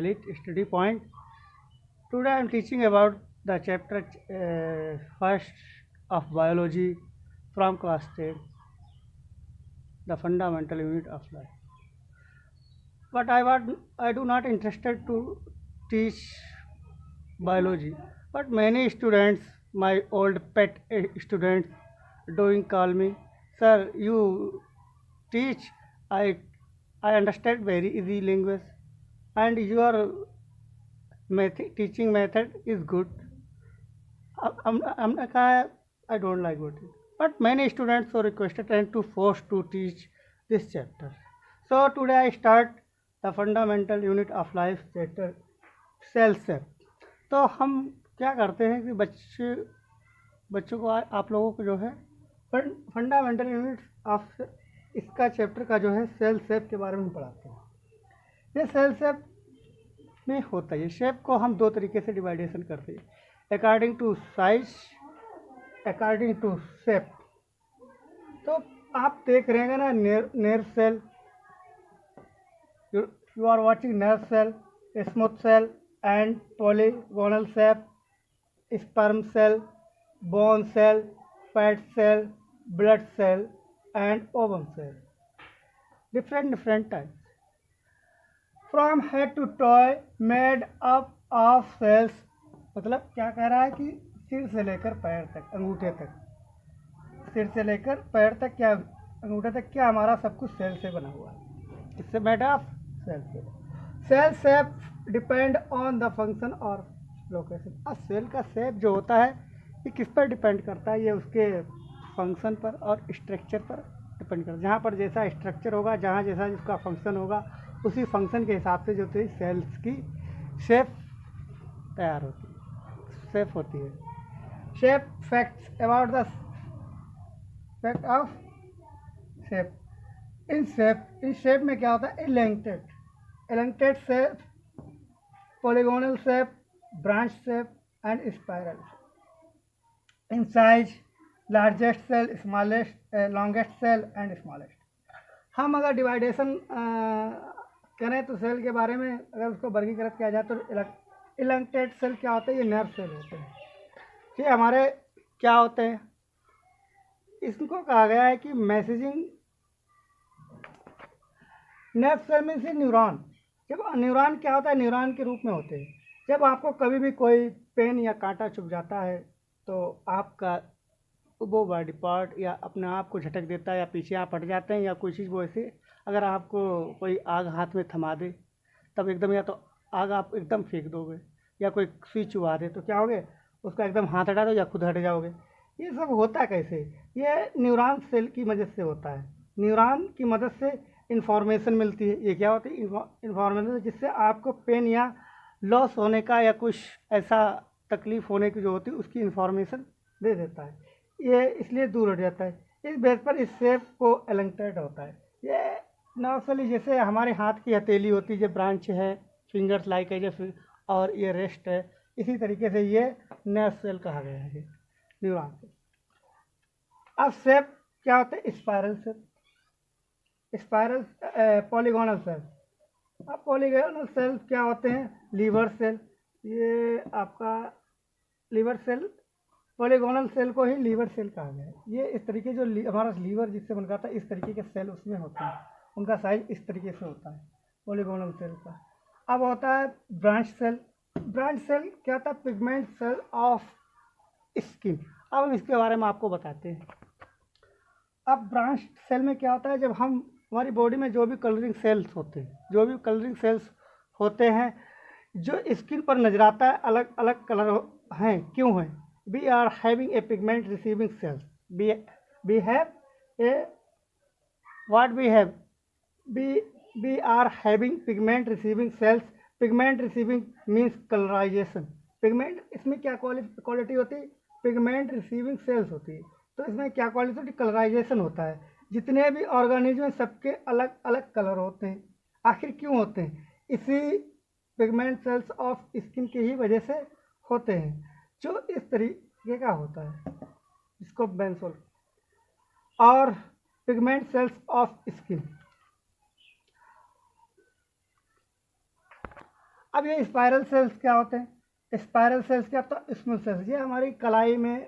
Lalit Study Point. Today I am teaching about the chapter first of biology from class 10, the fundamental unit of life. But I do not interested to teach biology. But many students, my old pet students, doing call me, sir, you teach. I I understand very easy language, and your teaching method is good. I don't like it. But many students are requested and to forced to teach this chapter. So today I start the fundamental unit of life chapter cell से। तो हम क्या करते हैं कि बच्चों को आप लोगों को जो है फंडामेंटल यूनिट ऑफ इसका चैप्टर का जो है सेल शेप के बारे में पढ़ाते हैं। ये सेल शेप में होता है, ये शेप को हम दो तरीके से डिवाइडेशन करते हैं, according to size, according to shape. तो आप देख रहे हैं ना, nerve cell, you are watching nerve cell, smooth cell and polygonal cell, sperm cell, bone cell, fat cell, blood cell and ovum cell, different types. From head to toe made up of cells. मतलब क्या कह रहा है कि सिर से लेकर पैर तक, अंगूठे तक, सिर से लेकर पैर तक, क्या अंगूठे तक, क्या हमारा सब कुछ सेल से बना हुआ है। इससे मेड ऑफ सेल से। Cell shape depend on the function और लोकेशन। अब सेल का शेप जो होता है ये किस पर डिपेंड करता है, ये उसके फंक्शन पर और स्ट्रक्चर पर डिपेंड करता है। जहाँ पर जैसा स्ट्रक्चर होगा, जहाँ जैसा जिसका फंक्शन होगा, उसी फंक्शन के हिसाब से जो थी सेल्स की शेप तैयार होती है, शेप होती है। Shape facts about the fact of shape. In shape में क्या होता है, elongated shape, polygonal shape, branch shape and spiral. In size, largest cell, smallest, longest cell and smallest. हम अगर डिवाइडेशन करें तो सेल के बारे में अगर उसको वर्गीकृत किया जाए तो इलेंटेड सेल क्या होते हैं, ये नर्व सेल होते हैं। ये हमारे क्या होते हैं, इसको कहा गया है कि मैसेजिंग नर्व सेल में से न्यूरॉन। जब न्यूरॉन क्या होता है, न्यूरॉन के रूप में होते हैं। जब आपको कभी भी कोई पेन या कांटा चुभ जाता है तो आपका वो बॉडी पार्ट या अपने आप को झटक देता है, या पीछे आप हट जाते हैं, या कोई चीज़ वो ऐसे, अगर आपको कोई आग हाथ में थमा दे तब एकदम, या तो आग आप एकदम फेंक दोगे, या कोई सुई चुभा दे तो क्या होगे, उसका एकदम हाथ हटा दो या खुद हट जाओगे। ये सब होता है कैसे, ये न्यूरॉन सेल की मदद से होता है। न्यूरॉन की मदद से इंफॉर्मेशन मिलती है। ये क्या होती है, इंफॉर्मेशन, जिससे आपको पेन या लॉस होने का या कुछ ऐसा तकलीफ़ होने की जो होती है उसकी इंफॉर्मेशन दे देता है। ये इसलिए दूर हट जाता है। इस बेस पर इस शेप को एलेंटेड होता है। ये नर्व सेल जैसे हमारे हाथ की हथेली होती है, जो ब्रांच है, फिंगर्स लाइक है, जो और ये रेस्ट है, इसी तरीके से ये नर्व सेल कहा गया है, न्यूरॉन सेल। अब शेप क्या होता है, spiral cell, spiral, polygonal cell. अब पॉलीगोनल सेल क्या होते हैं, लीवर सेल, ये आपका लीवर सेल, पॉलीगोनल सेल को ही लीवर सेल कहा गया है। ये इस तरीके जो हमारा लीवर जिससे बनता है, इस तरीके के सेल उसमें होते हैं, उनका साइज इस तरीके से होता है पॉलीगोनल सेल का। अब होता है ब्रांच सेल। ब्रांच सेल क्या होता है, पिगमेंट सेल ऑफ स्किन। अब हम इसके बारे में आपको बताते हैं। अब ब्रांच सेल में क्या होता है, जब हम हमारी बॉडी में जो भी कलरिंग सेल्स होते हैं, जो भी कलरिंग सेल्स होते हैं जो स्किन पर नजर आता है, अलग अलग कलर हैं, क्यों हैं, we are having a pigment receiving cells, we have a what we have we are having pigment receiving cells. pigment receiving means colorization. pigment इसमें क्या क्वालिटी होती है, पिगमेंट रिसीविंग सेल्स होती है, तो इसमें क्या क्वालिटी होती है, कलराइजेशन होता है। जितने भी ऑर्गेनिज्म हैं सबके अलग अलग कलर होते हैं। आखिर क्यों होते हैं, इसी पिगमेंट सेल्स ऑफ स्किन की ही वजह से होते हैं, जो इस तरीके का होता है, जिसको बेंसोल और पिगमेंट सेल्स ऑफ स्किन। अब ये स्पाइरल सेल्स क्या होते हैं? स्पाइरल सेल्स क्या होता है? Smooth cells. ये हमारी कलाई में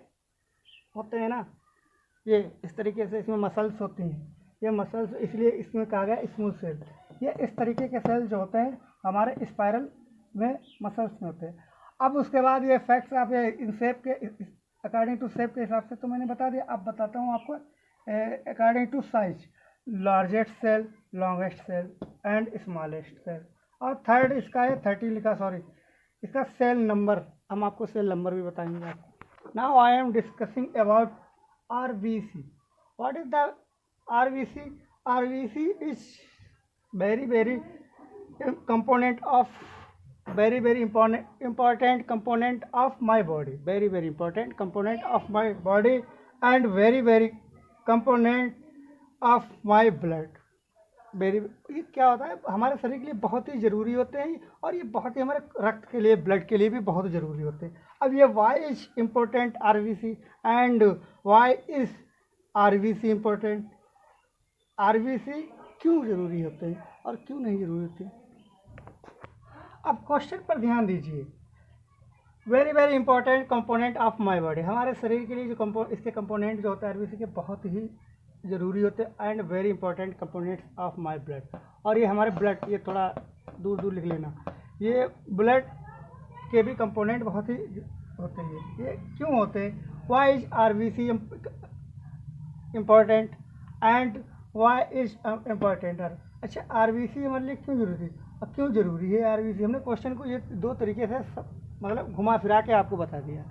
होते हैं ना, ये इस तरीके से इसमें मसल्स होती हैं, ये मसल्स इसलिए इसमें कहा गया स्मूथ सेल। ये इस तरीके के सेल्स जो होते हैं हमारे स्पाइरल में मसल्स में होते हैं। अब उसके बाद ये फैक्ट्स आप ये इन शेप के अकॉर्डिंग टू शेप के हिसाब से तो मैंने बता दिया। अब बताता हूँ आपको according to size, largest cell, longest cell and smallest cell. और थर्ड इसका है 30 लिखा, सॉरी इसका सेल नंबर, हम आपको सेल नंबर भी बताएंगे आपको। Now I am discussing about RBC. What is the RBC? RBC is very component of very important component of my body, very important component of my body and very component of my blood. ये क्या होता है, हमारे शरीर के लिए बहुत ही ज़रूरी होते हैं और ये बहुत ही हमारे रक्त के लिए, ब्लड के लिए भी बहुत ज़रूरी होते हैं। अब ये why is important RBC and why is RBC important? RBC क्यों ज़रूरी होते हैं और क्यों नहीं ज़रूरी होते? अब क्वेश्चन पर ध्यान दीजिए। Very important component of my body, हमारे शरीर के लिए जो इसके कंपोनेंट जो होते हैं RBC के बहुत ही ज़रूरी होते हैं and very important components of my blood. और ये हमारे ब्लड, ये थोड़ा दूर लिख लेना, ये ब्लड के भी कंपोनेंट बहुत ही होते हैं। ये क्यों होते हैं? Why is RBC important and why is important? अच्छा, RBC हमारे लिए क्यों जरूरी है और क्यों ज़रूरी है RBC? हमने क्वेश्चन को ये दो तरीके से मतलब घुमा फिरा के आपको बता दिया।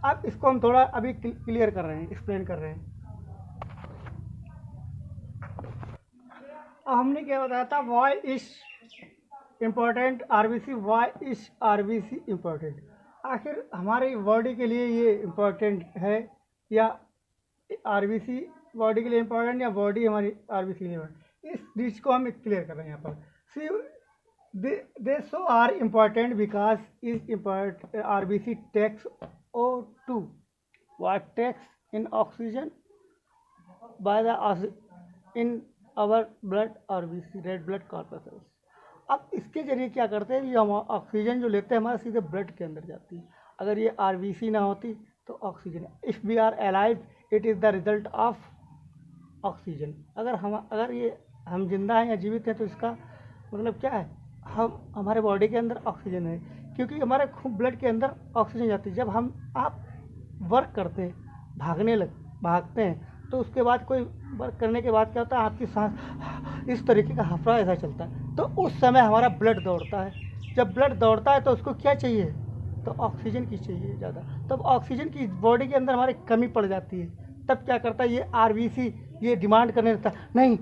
अब इसको हम थोड़ा अभी क्लियर कर रहे हैं, एक्सप्लेन कर रहे हैं। हमने क्या बताया था, why is important RBC, why is RBC important? आखिर हमारी बॉडी के लिए ये इम्पोर्टेंट है या RBC बॉडी के लिए इम्पोर्टेंट या बॉडी हमारी RBC के लिए इम्पोर्टेंट? इस चीज़ को हम क्लियर कर रहे हैं यहाँ पर। See they so are important because is import RBC takes O2 what takes in oxygen by the in our blood RBC, red blood corpuscles. अब इसके जरिए क्या करते हैं, ये हम ऑक्सीजन जो लेते हैं हमारे सीधे ब्लड के अंदर जाती है। अगर ये RBC ना होती तो oxygen, if we are alive it is the result of oxygen. अगर ये हम जिंदा हैं या जीवित हैं तो इसका मतलब क्या है, हम हमारे बॉडी के अंदर ऑक्सीजन है, क्योंकि हमारे खून ब्लड के अंदर ऑक्सीजन जाती है। जब आप वर्क करते हैं, भागते हैं तो उसके बाद कोई वर्क करने के बाद क्या होता है, आपकी सांस इस तरीके का हफड़ा ऐसा चलता है, तो उस समय हमारा ब्लड दौड़ता है। जब ब्लड दौड़ता है तो उसको क्या चाहिए, तो ऑक्सीजन की चाहिए ज़्यादा। तब ऑक्सीजन की बॉडी के अंदर हमारी कमी पड़ जाती है। तब क्या करता है ये RBC, ये डिमांड करने लगता है, नहीं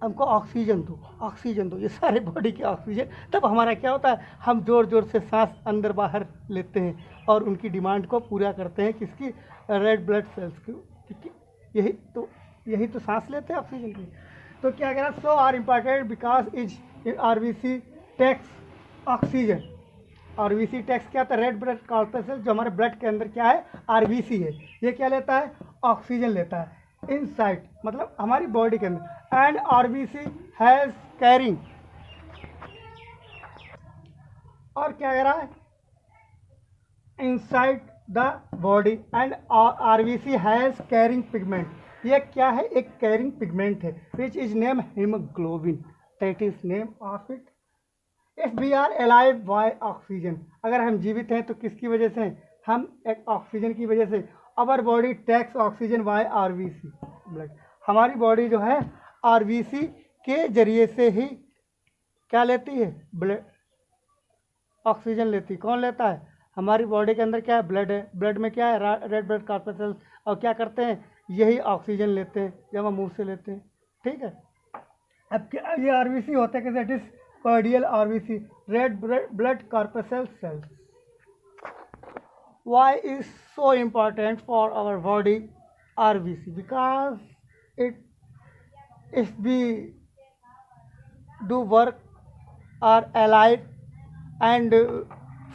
हमको ऑक्सीजन दो, ये सारे बॉडी के ऑक्सीजन। तब हमारा क्या होता है, हम ज़ोर से सांस अंदर बाहर लेते हैं और उनकी डिमांड को पूरा करते हैं, किसकी, रेड ब्लड सेल्स की, क्योंकि यही तो सांस लेते हैं ऑक्सीजन की। तो क्या कह रहा है, so are important because is RBC takes oxygen. RBC takes क्या होता है, रेड ब्लड कॉर्पसेल्स, जो हमारे ब्लड के अंदर क्या है RBC है, ये क्या लेता है, ऑक्सीजन लेता है इनसाइड, मतलब हमारी बॉडी के अंदर। एंड RBC हैज़ कैरिंग, और क्या कह रहा है, inside the body and RBC has carrying pigment. ये क्या है, एक कैरिंग पिगमेंट है which is name haemoglobin, that is name of it. If we are alive by oxygen, अगर हम जीवित हैं तो किसकी वजह से, हम एक ऑक्सीजन की वजह से। Our body takes oxygen by RBC blood, हमारी बॉडी जो है RBC के जरिए से ही क्या लेती है, ब्लड ऑक्सीजन लेती। कौन लेता है, हमारी बॉडी के अंदर क्या है, ब्लड है, ब्लड में क्या है, रेड ब्लड कॉर्पसेल्स, और क्या करते हैं, यही ऑक्सीजन लेते हैं जब हम मुंह से लेते हैं, ठीक है। अब क्या ये RBC होता है कैसे, it is cordial RBC, red blood corpuscles cells. Why is so important for our body RBC? Because if we do work or alive, and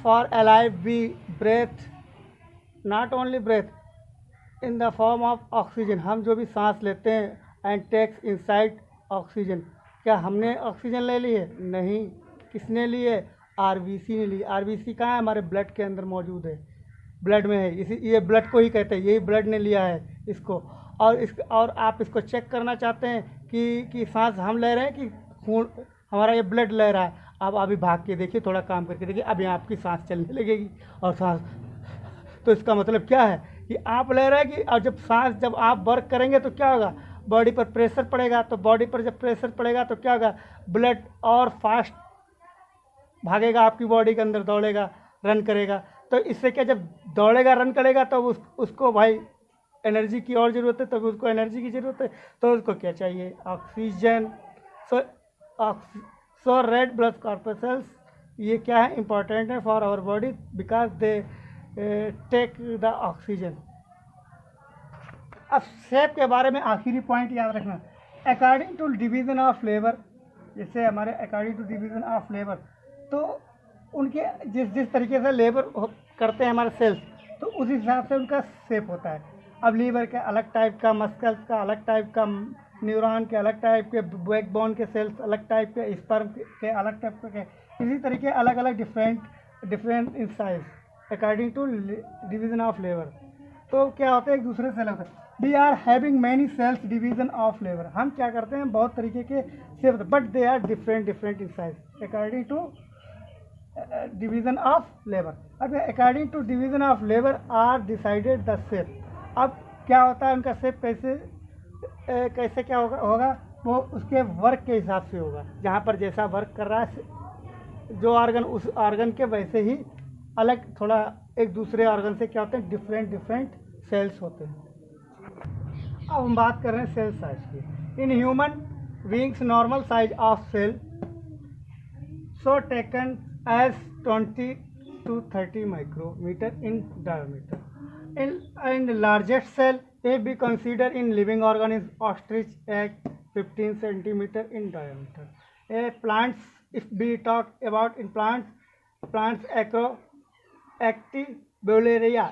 for alive we breathe, not only breath in the form of oxygen, हम जो भी सांस लेते हैं and takes inside oxygen, क्या हमने oxygen ले ली है, नहीं, किसने ली है, आरबीसी ने ली। आरबीसी कहाँ है? हमारे ब्लड के अंदर मौजूद है, ब्लड में है, इसी ये ब्लड को ही कहते हैं, यही ब्लड ने लिया है इसको। और आप इसको चेक करना चाहते हैं कि सांस हम ले रहे हैं कि खून हमारा ये ब्लड ले रहा है। आप अभी भाग के देखिए, थोड़ा काम करके देखिए, अभी आपकी सांस चलने लगेगी और सांस, तो इसका मतलब क्या है कि आप ले रहे हैं कि, और जब आप वर्क करेंगे तो क्या होगा, बॉडी पर प्रेशर पड़ेगा, तो बॉडी पर जब प्रेशर पड़ेगा तो क्या होगा, ब्लड और फास्ट भागेगा, आपकी बॉडी के अंदर दौड़ेगा, रन करेगा। तो इससे क्या, जब दौड़ेगा रन करेगा तो उसको भाई एनर्जी की और ज़रूरत है, तभी उसको एनर्जी की ज़रूरत है, तो उसको क्या चाहिए, oxygen. So red blood corpuscles ये क्या है, इंपॉर्टेंट है for our body because they take the oxygen. अब शेप के बारे में आखिरी पॉइंट याद रखना, according to division of labour, जैसे हमारे according to division of labour, तो उनके जिस तरीके से लेबर करते हैं हमारे सेल्स, तो उस हिसाब से उनका शेप होता है। अब लीवर के अलग टाइप का, मस्कल्स का अलग टाइप का, न्यूरॉन के अलग टाइप के, बैकबोन के सेल्स अलग टाइप के, स्पर्म के अलग टाइप के, इसी तरीके अलग अलग different in size according to division of labour. तो क्या होता है, एक दूसरे से अलग होता है। We are having many cells division of labour, हम क्या करते हैं, बहुत तरीके के cells, but they are different in size according to division of labour. अब according to division of labour are decided the shape. अब क्या होता है, उनका शेप कैसे क्या होगा, वो उसके वर्क के हिसाब से होगा, जहाँ पर जैसा वर्क कर रहा है जो ऑर्गन, उस ऑर्गन के वैसे ही अलग, थोड़ा एक दूसरे ऑर्गन से क्या होते हैं, डिफरेंट सेल्स होते हैं। अब हम बात कर रहे हैं सेल साइज की। In human beings normal size of cell so taken as 20 to 30 micrometer in diameter. In the largest cell, if we consider in living organism, ostrich egg 15 centimeter in diameter. Plants, if we talk about in plants Activularia,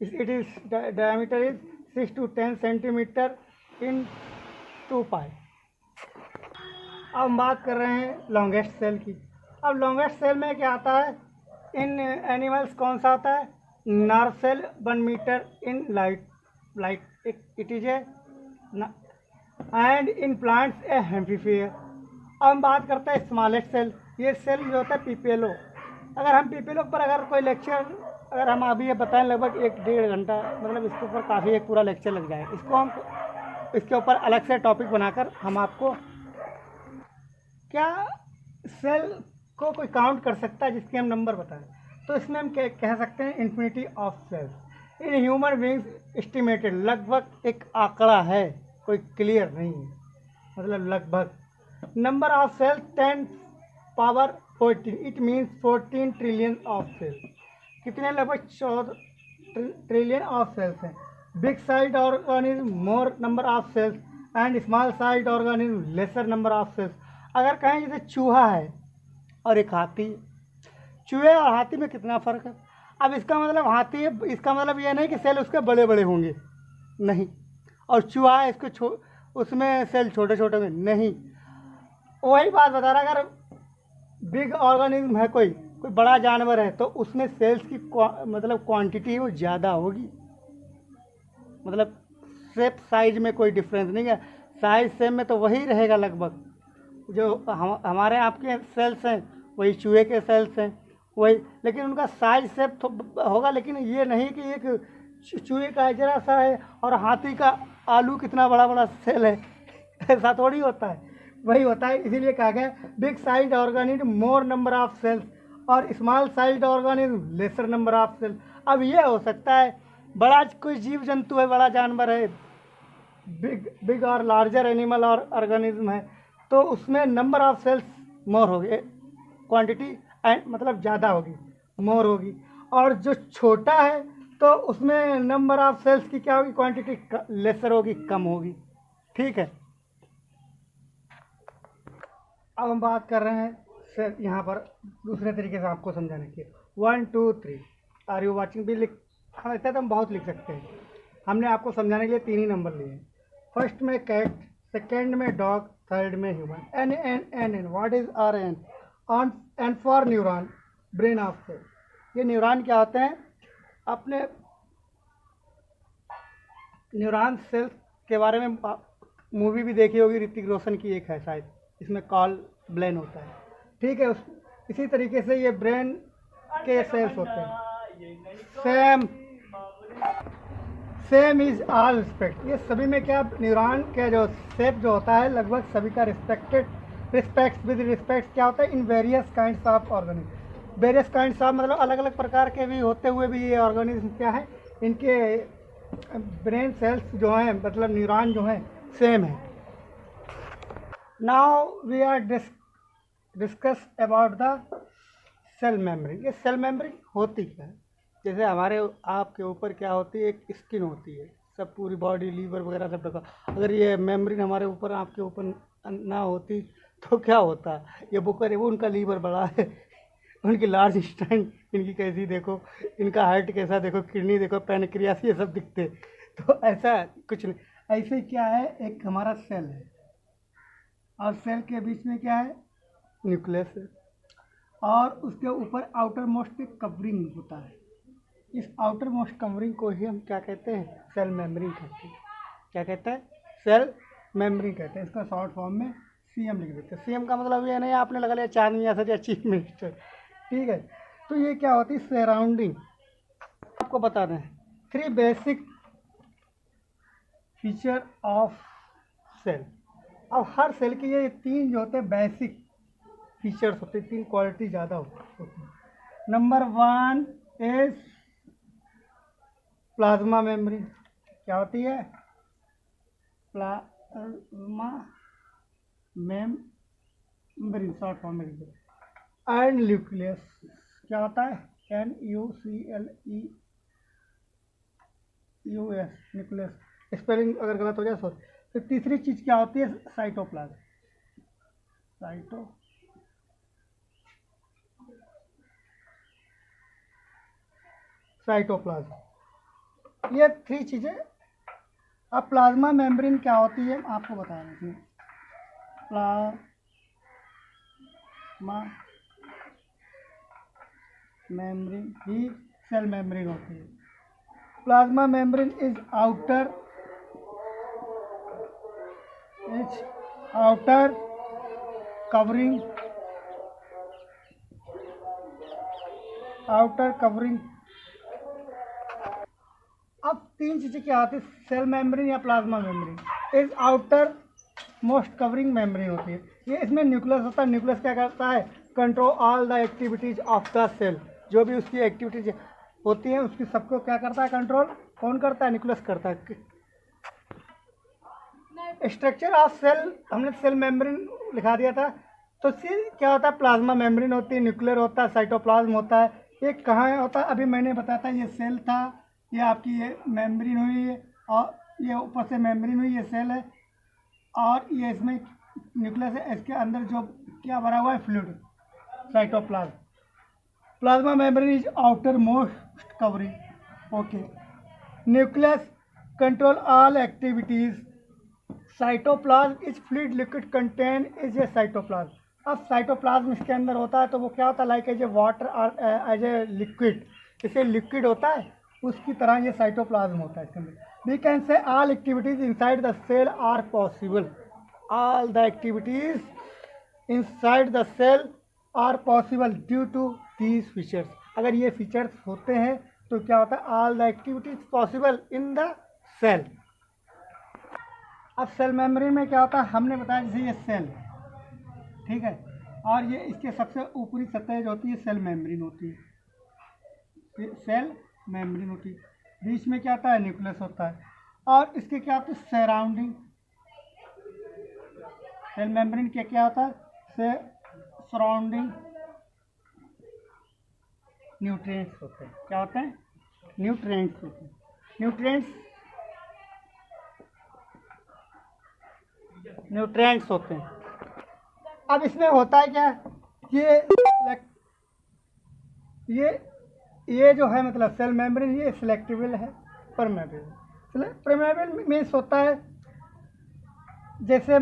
it is diameter is 6 to 10 centimeter in 2 pi. अब हम बात कर रहे हैं longest cell की। अब longest cell में क्या आता है, इन एनिमल्स कौन सा आता है, nerve cell 1 metre in light it is a, and in plants a hemisphere. अब हम बात करते हैं स्मॉलेस्ट सेल, ये सेल जो होता है पीपेलो। अगर हम पीपेलो पर अगर कोई लेक्चर अगर हम अभी ये बताएं, लगभग 1-1.5 घंटा, मतलब इसके ऊपर काफ़ी एक पूरा लेक्चर लग जाए। इसको हम इसके ऊपर अलग से टॉपिक बनाकर हम आपको, क्या सेल को कोई काउंट कर सकता है जिसके हम नंबर बताएं, तो इसमें हम कह सकते हैं infinity of cells in human beings estimated. लगभग एक आंकड़ा है, कोई क्लियर नहीं है, मतलब लगभग। Number of cells 10 power 14, it means 14 trillion of cells. कितने, लगभग 14 ट्रिलियन ऑफ सेल्स हैं। Big side organism more number of cells and small side organism lesser number of cells. अगर कहें जैसे चूहा है और एक हाथी, चूहे और हाथी में कितना फ़र्क है। अब इसका मतलब हाथी है, इसका मतलब ये नहीं कि सेल उसके बड़े बड़े होंगे, नहीं, और चूहा है इसको उसमें सेल छोटे छोटे में नहीं। वही बात बता रहा, अगर बिग ऑर्गेनिज्म है, कोई बड़ा जानवर है, तो उसमें सेल्स की मतलब क्वांटिटी वो ज़्यादा होगी। मतलब शेप साइज में कोई डिफरेंस नहीं है, साइज सेम में तो वही रहेगा लगभग। जो हमारे आपके सेल्स हैं वही चूहे के सेल्स हैं वही, लेकिन उनका साइज शेप होगा। लेकिन ये नहीं कि एक चूहे का जरा सा है और हाथी का आलू कितना बड़ा बड़ा सेल है, ऐसा थोड़ी होता है, वही होता है। इसीलिए कहा गया big size organism more number of cells और small size organism lesser number of cells. अब ये हो सकता है बड़ा कोई जीव जंतु है, बड़ा जानवर है, बिग और लार्जर एनिमल और ऑर्गेनिज्म है, तो उसमें नंबर ऑफ सेल्स मोर होगी, क्वांटिटी मतलब ज़्यादा होगी, मोर होगी। और जो छोटा है तो उसमें नंबर ऑफ सेल्स की क्या होगी, क्वांटिटी लेसर होगी, कम होगी। ठीक है, अब हम बात कर रहे हैं सर यहाँ पर दूसरे तरीके से आपको समझाने की। 1 2 3 आर यू वाचिंग भी लिख, ऐसा तो हम बहुत लिख सकते हैं। हमने आपको समझाने के लिए 3 ही नंबर लिए हैं। फर्स्ट में कैट, सेकेंड में डॉग, थर्ड में human. N N N N, what is R N? On and for neuron brain of cell. ये न्यूरॉन क्या होते हैं? अपने न्यूरॉन सेल्स के बारे में मूवी भी देखी होगी, ऋतिक रोशन की एक है शायद, इसमें कॉल ब्रेन होता है, ठीक है। इसी तरीके से ये ब्रेन के सेल्स होते हैं। Same is all respect. ये सभी में क्या, न्यूरॉन के जो शेप जो होता है लगभग सभी का रिस्पेक्ट विद रिस्पेक्ट क्या होता है in various kinds of organism. Various kinds of मतलब अलग अलग प्रकार के भी होते हुए भी ये ऑर्गेनिज्म क्या है, इनके ब्रेन सेल्स जो हैं मतलब न्यूरॉन जो हैं सेम है। Now we are discuss about the cell membrane. ये सेल मेम्ब्रेन होती क्या है? जैसे हमारे आपके ऊपर क्या होती है, एक स्किन होती है, सब पूरी बॉडी लीवर वगैरह सब ढका। अगर ये मेम्ब्रेन हमारे ऊपर आपके ऊपर ना होती तो क्या होता? ये बुकर है वो, उनका लीवर बड़ा है, उनकी लार्ज इंटेस्टाइन इनकी कैसी देखो, इनका हार्ट कैसा देखो, किडनी देखो, पैनक्रियास, ये सब दिखते। तो ऐसा कुछ नहीं। ऐसे क्या है, एक हमारा सेल है और सेल के बीच में क्या है, न्यूक्लियस है, और उसके ऊपर आउटर मोस्ट एक कवरिंग होता है। इस आउटर मोस्ट कवरिंग को ही हम क्या कहते हैं, सेल मेम्ब्रेन कहते हैं। क्या कहते हैं? सेल मेम्ब्रेन कहते हैं। इसका शॉर्ट फॉर्म में सीएम लिख देते हैं। सीएम का मतलब ये नहीं आपने लगा लिया चांद मियां सर या चीफ मिनिस्टर, ठीक है। तो ये क्या होती है, सराउंडिंग। आपको बता दें 3 बेसिक फीचर ऑफ सेल। अब हर सेल के ये 3 जो होते हैं बेसिक फीचर्स होते हैं, 3 क्वालिटी ज़्यादा होती है। Number 1 is plasma membrane. क्या होती है? प्लाज्मा मेम्ब्रेन, शॉर्ट फॉर्म में लिख दो। एंड न्यूक्लियस क्या होता है? NUCLEUS, nucleus. स्पेलिंग अगर गलत हो जाए सॉरी। फिर तीसरी चीज़ क्या होती है? साइटोप्लाज्म। साइटोप्लाज्म, ये 3 चीज़ें। अब प्लाज्मा मेम्ब्रेन क्या होती है आपको बता रहे हैं। प्लाज्मा मेम्ब्रेन ही सेल मेम्ब्रेन होती है। Plasma membrane is outer covering अब 3 चीज़ें क्या आती है, सेल मेम्ब्रेन या plasma membrane is outer most covering membrane होती है। ये इसमें न्यूक्लियस होता है। न्यूक्लियस क्या करता है? Control all the activities of the cell. जो भी उसकी एक्टिविटीज होती है उसकी सबको क्या करता है? कंट्रोल कौन करता है? न्यूक्लियस करता है। स्ट्रक्चर ऑफ सेल हमने सेल मेम्ब्रेन लिखा दिया था। तो सेल क्या होता है? प्लाज्मा मेम्ब्रेन होती है, न्यूक्लियर होता है, साइटोप्लाज्म होता है। ये कहाँ होता है? अभी मैंने बताया था, ये सेल था, ये आपकी ये मेम्ब्रेन हुई है, और ये ऊपर से मेम्ब्रेन हुई, ये सेल है, और ये इसमें न्यूक्लियस है। इसके अंदर जो क्या भरा हुआ है? Fluid, cytoplasm. Plasma membrane is outer most covering, okay. Nucleus control all activities. Cytoplasm is fluid liquid contain is a cytoplasm. अब साइटोप्लाज्म इसके अंदर होता है तो वो क्या होता है? लाइक एज ए वाटर और एज ए लिक्विड, जैसे लिक्विड होता है उसकी तरह ये साइटोप्लाज्म होता है इसके अंदर। We can say all activities inside the cell are possible. All the activities inside the cell are possible due to these features. अगर ये फीचर्स होते हैं तो क्या होता है? All the activities possible in the cell. अब सेल मेम्ब्रेन में क्या होता है? हमने बताया जैसे ये सेल, ठीक है, और ये इसके सबसे ऊपरी सतह जो होती है सेल मेम्ब्रेन होती है। सेल मेम्ब्रेन होती है। बीच में क्या होता है? न्यूक्लियस होता है, और इसके क्या होता है? सराउंडिंग। सेल मेम्ब्रेन के क्या होता है? से सराउंडिंग न्यूट्रिएंट्स होते हैं। क्या होते हैं? न्यूट्रिएंट्स होते हैं। न्यूट्रिएंट्स होते हैं। अब इसमें होता है क्या? ये जो है मतलब सेल मेम्ब्रेन ये सिलेक्टिबल है, परमेबल। परमेबल मीन्स होता है जैसे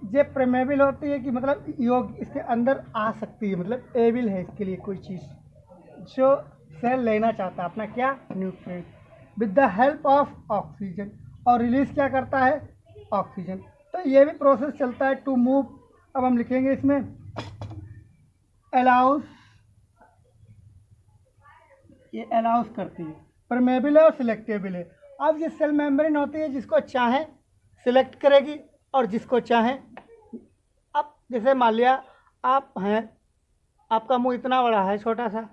ये परमेबल होती है कि मतलब योग इसके अंदर आ सकती है, मतलब एबल है इसके लिए कोई चीज़ जो सेल लेना चाहता है अपना क्या nutrient with the help of oxygen, और रिलीज क्या करता है ऑक्सीजन। तो ये भी प्रोसेस चलता है टू मूव। अब हम लिखेंगे इसमें अलाउस, ये अलाउस करती है, परमेबल है और सिलेक्टेबल है। अब ये सेल मेम्ब्रेन होती है जिसको चाहे सिलेक्ट करेगी और जिसको चाहे, अब जैसे मान लिया आप हैं, आपका मुंह इतना बड़ा है छोटा सा,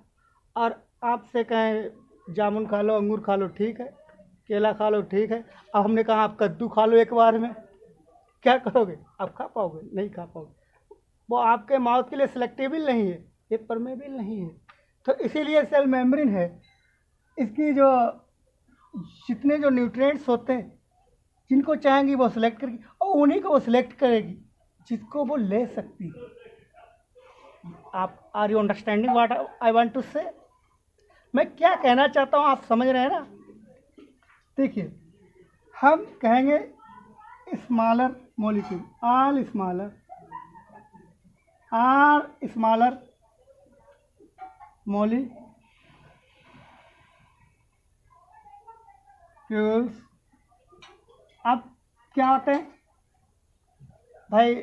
और आपसे कहें जामुन खा लो, अंगूर खा लो, ठीक है, केला खा लो, ठीक है। अब हमने कहा आप कद्दू खा लो एक बार में, क्या करोगे? आप खा पाओगे? नहीं खा पाओगे। वो आपके माउथ के लिए सिलेक्टेबल नहीं है, ये परमेबल नहीं है। तो इसीलिए सेल मेम्ब्रेन है, इसकी जो जितने जो न्यूट्रिएंट्स होते हैं जिनको चाहेंगी वो सिलेक्ट करेगी, और उन्हीं को वो सिलेक्ट करेगी जिसको वो ले सकती है। आप are you understanding what I want to say? मैं क्या कहना चाहता हूँ, आप समझ रहे हैं ना? देखिए, हम कहेंगे smaller molecule, are smaller molecules. अब क्या होते हैं भाई?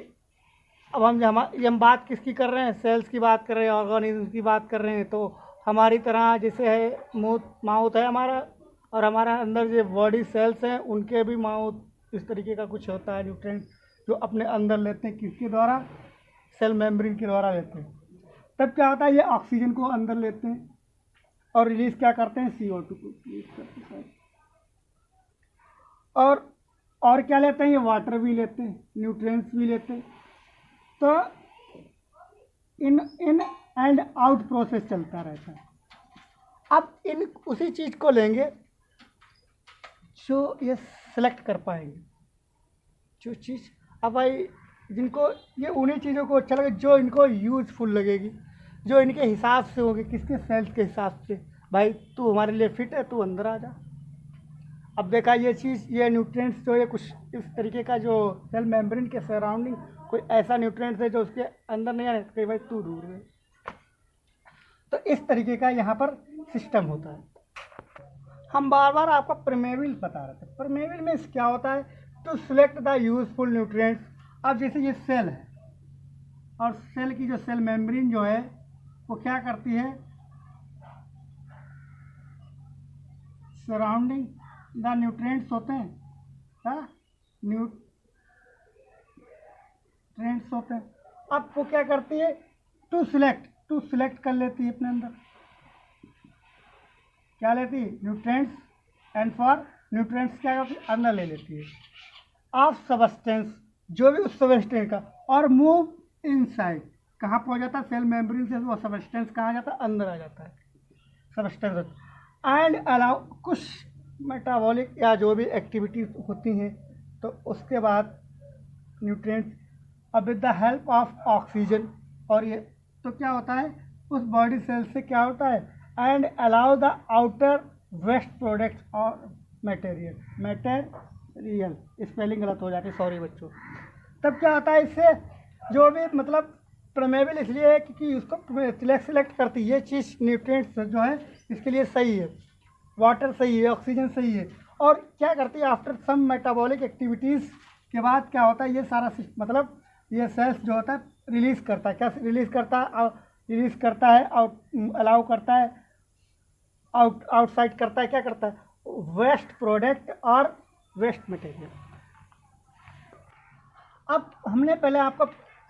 अब हम बात किसकी कर रहे हैं? सेल्स की बात कर रहे हैं, ऑर्गेनिज्म की बात कर रहे हैं। तो हमारी तरह जैसे है माउथ है हमारा, और हमारा अंदर जो बॉडी सेल्स हैं उनके भी माउथ इस तरीके का कुछ होता है, न्यूट्रिएंट जो अपने अंदर लेते हैं, किसके द्वारा? सेल मेम्ब्रेन के द्वारा लेते हैं। तब क्या होता है, ये ऑक्सीजन को अंदर लेते हैं और रिलीज क्या करते हैं? CO2 को रिलीज करते हैं। और क्या लेते हैं? ये वाटर भी लेते हैं, न्यूट्रिएंट्स भी लेते हैं। तो इन एंड आउट प्रोसेस चलता रहता है। अब इन उसी चीज़ को लेंगे जो ये सेलेक्ट कर पाएंगे, जो चीज़। अब भाई जिनको ये उन्हीं चीज़ों को अच्छा लगे जो इनको यूजफुल लगेगी, जो इनके हिसाब से होगी, किसके सेल्स के हिसाब से। भाई तू हमारे लिए फिट है, तू अंदर आ जा। अब देखा ये चीज़, ये न्यूट्रिएंट्स जो है कुछ इस तरीके का, जो सेल मेम्ब्रेन के सराउंडिंग कोई ऐसा न्यूट्रिएंट्स है जो उसके अंदर नहीं आने सकते, भाई तू दूर है। तो इस तरीके का यहाँ पर सिस्टम होता है। हम बार बार आपको परमेबल बता रहे थे। परमेबल में क्या होता है? To select the useful nutrients. अब जैसे ये सेल है, और सेल की जो सेल मेम्ब्रेन जो है वो क्या करती है? सराउंडिंग द न्यूट्रिएंट्स होते हैं, न्यूट्रिएंट्स होते हैं। अब वो क्या करती है? टू सिलेक्ट कर लेती है अपने अंदर। क्या लेती है? न्यूट्रिएंट्स। एंड फॉर न्यूट्रिएंट्स क्या करती है? अंदर ले लेती है ऑफ सब्सटेंस, जो भी उस सब्सटेंस का, और मूव इनसाइड। कहाँ पहुँच जाता है? सेल मेम्ब्रेन से वो सब्सटेंस कहाँ जाता है? अंदर आ जाता है सब्सटेंस। एंड अलाउ कुछ मेटाबॉलिक या जो भी एक्टिविटीज होती हैं, तो उसके बाद न्यूट्रिएंट्स अब with the help of oxygen, और ये तो क्या होता है उस बॉडी सेल से क्या होता है? And allow the outer waste products और मटेरियल स्पेलिंग गलत हो जाती है, सॉरी बच्चों। तब क्या होता है? इससे जो भी मतलब परमेबल इसलिए है क्योंकि उसको सिलेक्ट करती है ये चीज़, न्यूट्रिएंट्स जो है इसके लिए सही है, वाटर सही है, ऑक्सीजन सही है। और क्या करती है? आफ्टर सम मेटाबॉलिक एक्टिविटीज़ के बाद क्या होता है? ये सारा मतलब ये सेल्स जो होता है रिलीज़ करता है। क्या रिलीज़ करता है? रिलीज़ करता है, अलाउ करता है, आउटसाइड करता है। क्या करता है? वेस्ट प्रोडक्ट और वेस्ट मटेरियल। अब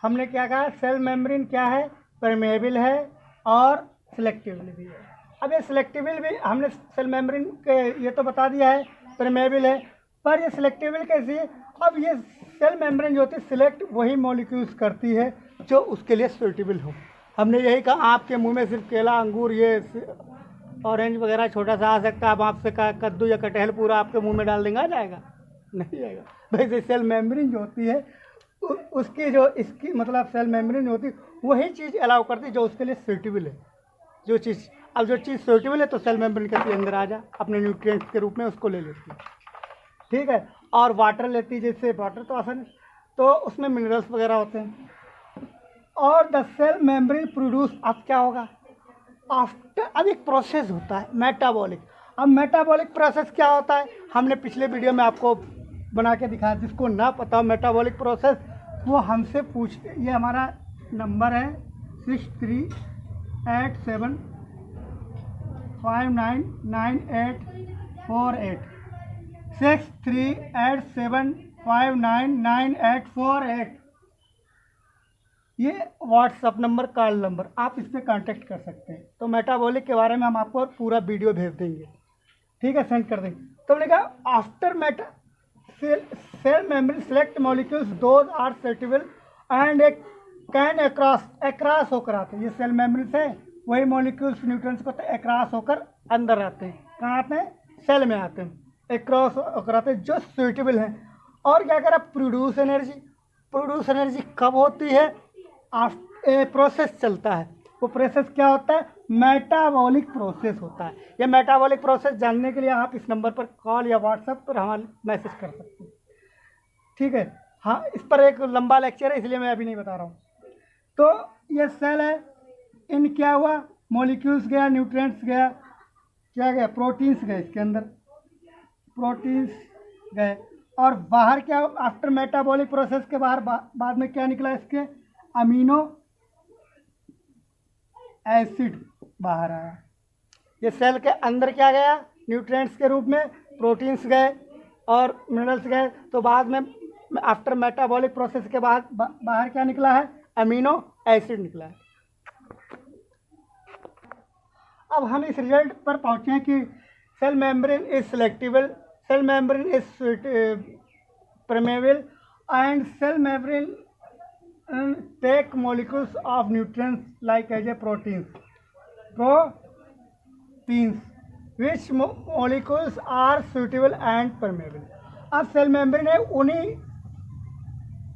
हमने क्या कहा? सेल मेम्ब्रेन क्या है? परमेबल है और सिलेक्टेबल भी है। अब ये सिलेक्टेबल भी हमने सेल मेम्ब्रेन के ये तो बता दिया है, परमेबल है, पर ये सिलेक्टेबल कैसी है? अब ये सेल मेम्ब्रेन जो होती है सिलेक्ट वही मॉलिक्यूल्स करती है जो उसके लिए सूटेबल हो। हमने यही कहा, आपके मुंह में सिर्फ केला, अंगूर, ये ऑरेंज वगैरह छोटा सा आ सकता है, अब आपसे कद्दू या कटहल पूरा आपके मुंह में डाल देंगे, आ जाएगा? नहीं आएगा। वैसे सेल मेम्ब्रेन जो होती है उसकी जो इसकी मतलब सेल मेम्ब्रेन जो होती है वही चीज़ अलाउ करती है जो उसके लिए सूटेबल है। जो चीज़ सूटेबल है तो सेल मेम्ब्रेन के अंदर आ जा, अपने न्यूट्रिएंट्स के रूप में उसको ले लेती है, ठीक है। और वाटर लेती है, जैसे वाटर तो आसान, तो उसमें मिनरल्स वगैरह होते हैं। और द सेल मेम्ब्रेन प्रोड्यूस, अब क्या होगा आफ्टर, अब एक प्रोसेस होता है मेटाबॉलिक। अब मेटाबॉलिक प्रोसेस क्या होता है, हमने पिछले वीडियो में आपको बना के दिखाया। जिसको ना पता हो मेटाबॉलिक प्रोसेस वो हमसे पूछ, ये हमारा नंबर है 6387599848, 6387599848। ये व्हाट्सअप नंबर, कॉल नंबर, आप इस पर कांटेक्ट कर सकते हैं। तो मेटाबॉलिक के बारे में हम आपको पूरा वीडियो भेज देंगे, ठीक है, सेंड कर देंगे। तो हमने कहा after meta cell membrane select molecules those are settable and एक कैन अक्रॉस होकर आते हैं। ये सेल मेम्ब्रेन से वही मॉलिक्यूल्स न्यूट्रिएंट्स को अक्रॉस होकर अंदर आते हैं। कहाँ आते हैं, सेल में आते हैं, अक्रॉस होकर आते हैं जो सुइटेबल हैं। और क्या करा, प्रोड्यूस एनर्जी। प्रोड्यूस एनर्जी कब होती है, प्रोसेस चलता है। वो प्रोसेस क्या होता है, मेटाबॉलिक प्रोसेस होता है। ये मेटाबॉलिक प्रोसेस जानने के लिए आप इस नंबर पर कॉल या व्हाट्सएप पर हमारे मैसेज कर सकते हैं, ठीक है। हाँ, इस पर एक लंबा लेक्चर है इसलिए मैं अभी नहीं बता रहा हूँ। तो ये सेल है, इन क्या हुआ, मॉलिक्यूल्स गया, न्यूट्रिएंट्स गया, क्या गया, प्रोटीन्स गए इसके अंदर, प्रोटीन्स गए। और बाहर क्या, आफ्टर मेटाबॉलिक प्रोसेस के बाहर बाद में क्या निकला, इसके अमीनो एसिड बाहर आया। ये सेल के अंदर क्या गया, न्यूट्रिएंट्स के रूप में प्रोटीन्स गए और मिनरल्स गए। तो बाद में आफ्टर मेटाबॉलिक प्रोसेस के बाद बाहर क्या निकला है, अमीनो एसिड निकला है। अब हम इस रिजल्ट पर पहुँचे हैं कि cell membrane is selectable, cell membrane is permeable and cell membrane take molecules of nutrients like as a proteins which molecules are suitable and permeable। अब सेल मेम्ब्रेन है उन्हीं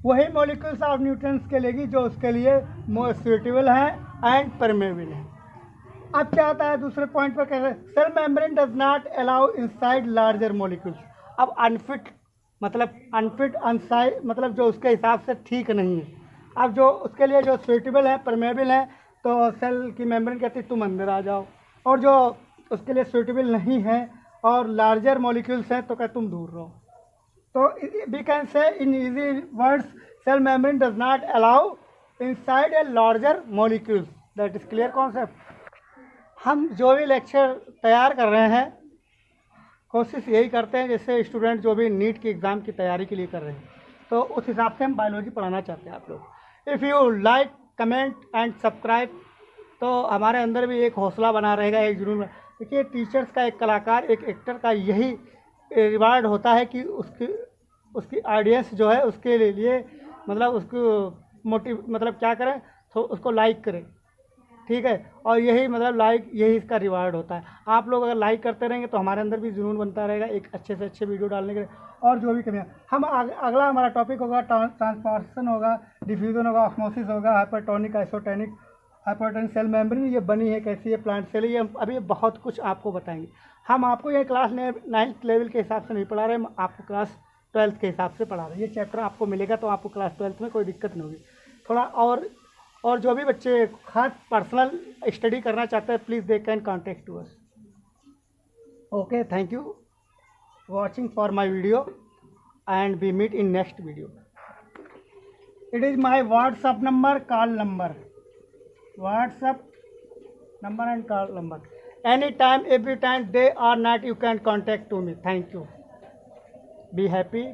वही मॉलिक्यूल्स ऑफ न्यूट्रिएंट्स के लेगी जो उसके लिए सुइटेबल है एंड परमेबल है। अब क्या होता है, दूसरे पॉइंट पर कह रहे हैं cell membrane does not allow inside larger molecules. अब अनफिट अनसाइड मतलब जो उसके हिसाब से ठीक नहीं है। अब जो उसके लिए जो सुइटेबल है, परमेबल है, तो सेल की मेम्ब्रेन कहती है तुम अंदर आ जाओ। और जो उसके लिए सुइटेबल नहीं है और लार्जर मॉलिक्यूल्स हैं तो कहते तुम दूर रहो। तो we can say in easy words cell membrane does not allow inside a larger molecules. That is clear concept. हम जो भी लेक्चर तैयार कर रहे हैं कोशिश यही करते हैं जैसे स्टूडेंट जो भी नीट की एग्ज़ाम की तैयारी के लिए कर रहे हैं तो उस हिसाब से हम बायोलॉजी पढ़ाना चाहते हैं आप लोग। If you like, comment and subscribe, तो हमारे अंदर भी एक हौसला बना रहेगा, एक जुनून। देखिए टीचर्स का, एक कलाकार, एक एक्टर का यही रिवार्ड होता है कि उसकी ऑडियंस जो है उसके लिए मतलब उसको मतलब क्या करें, तो उसको लाइक करें, ठीक है। और यही मतलब लाइक, यही इसका रिवार्ड होता है। आप लोग अगर लाइक करते रहेंगे तो हमारे अंदर भी जुनून बनता रहेगा एक अच्छे से अच्छे वीडियो डालने के लिए। और जो भी कमियाँ हम अगला हमारा टॉपिक होगा ट्रांसपोर्टेशन होगा, डिफ्यूजन होगा, ऑस्मोसिस होगा, hypertonic, isotonic, hypertonic cell membrane ये बनी है कैसी है, प्लांट सेल, ये अभी बहुत कुछ आपको बताएंगे। हम आपको ये क्लास 9th लेवल के हिसाब से नहीं पढ़ा रहे, हम आपको क्लास 12th के हिसाब से पढ़ा रहे हैं। ये चैप्टर आपको मिलेगा तो आपको क्लास 12th में कोई दिक्कत नहीं होगी। थोड़ा और जो भी बच्चे खास पर्सनल स्टडी करना चाहते हैं please they can contact to us. Okay, thank you watching for my video and we meet in next video. It is my WhatsApp number, call number, WhatsApp number and call number. Any time, every time, day और night, you can contact to me. Thank you. Be happy.